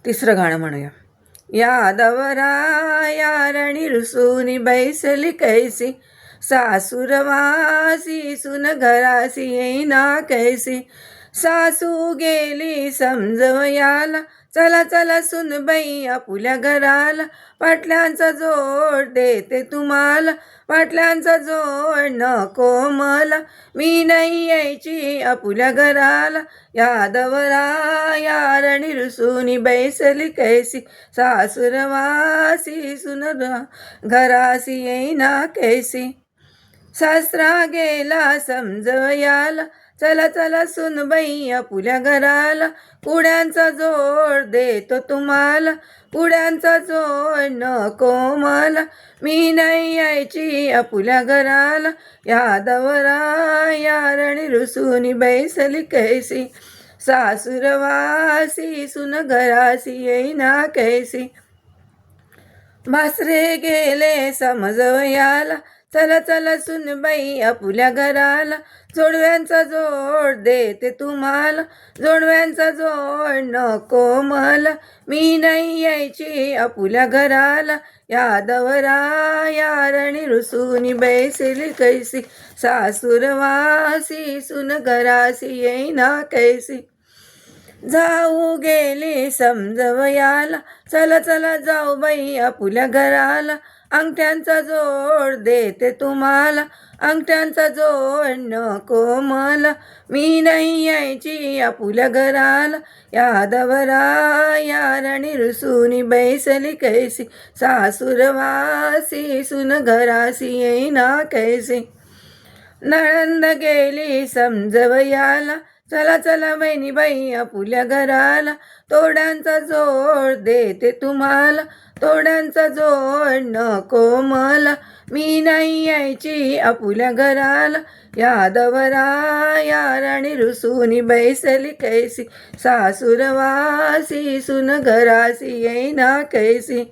तिसरं गाणं म्हणूया. यादवरा यारणी रुसूनी बैसली कैसी, सासूरवासी सुन घरासी येईना कैसी. सासू गेली समजवयाला, चला चला सुनबाई आपुल्या घराला. पाटल्यांचा जोड देते तुम्हाला, पाटल्यांचा जोड नको मला. मी नाही यायची आपुल्या घराला. यादवरा यारणी रुसूनी बैसली कैसी, सासूरवासी सुन घरासी येईना कैसी. सासरा गेला समजवयाला, चला चला सुनबाई आपुल्या घराला. पुड्यांचा जोड देतो तुम्हाला, पुड्यांचा जोड नको मला. मी नाही यायची आपुल्या घराला. यादवरा यारणी रुसूनी बैसली कैसी, सासूरवासी सुन घरासी येईना कैसी. भासरे गेले समजवयाला, चला चला सुनबाई आपुल्या घराला. जोडव्यांचा जोड देते तुम्हाला, जोडव्यांचा जोड नको मला. मी नाही यायची आपुल्या घराला. यादवरा यारणी रुसूनी बैसली कैसी, सासूरवासी सुन घरासी येईना कैसी. जाऊ गेली समजवयाला, चला चला जाऊ बाई आपुल्या घराला. अंगठ्यांचा जोड देते तुम्हाला, अंगठ्यांचा जोड नको मला. मी नाही यायची आपुल्या घराला. यादवरा यारणी रुसूनी बैसली कैसी, सासूरवासी सुन घरासी येईना कैसी. नळंद गेली समजवयाला, चला चला बहिणीबाई आपुल्या घराला. तोड्यांचा जोड देते तुम्हाला, तोड्यांचा जोड नको मला. मी नाही यायची आपुल्या घराला. यादवरा यारणी रुसूनी बैसली कैसी, सासूरवासी सुन घरासी येईना कैसी.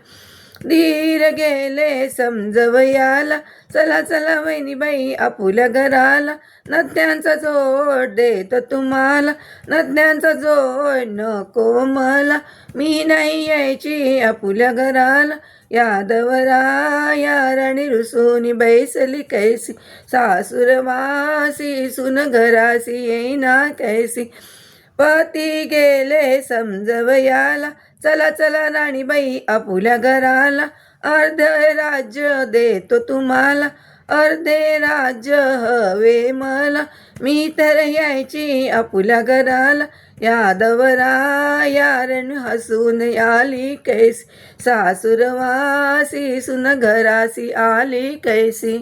धीर गेले समजवयाला, चला चला बहिणीबाई आपुल्या घराला. नद्यांचा जोड देतो तुम्हाला, नद्यांचा जोड नको मला. मी नाही यायची आपुल्या घराला. यादवरा यारणी रुसूनी बैसली कैसी, सासूरवासी सुन घरासी येईना कैसी. पती गेले समजवयाला, चला चला राणीबाई आपुल्या घराला. अर्धे राज्य देतो तुम्हाला, अर्धे राज्य हवे मला. मी तर यायची आपुल्या घराला. यादवरा यारण हसून आली कैसी, सासूरवासी सुन घरासी आली कैसी.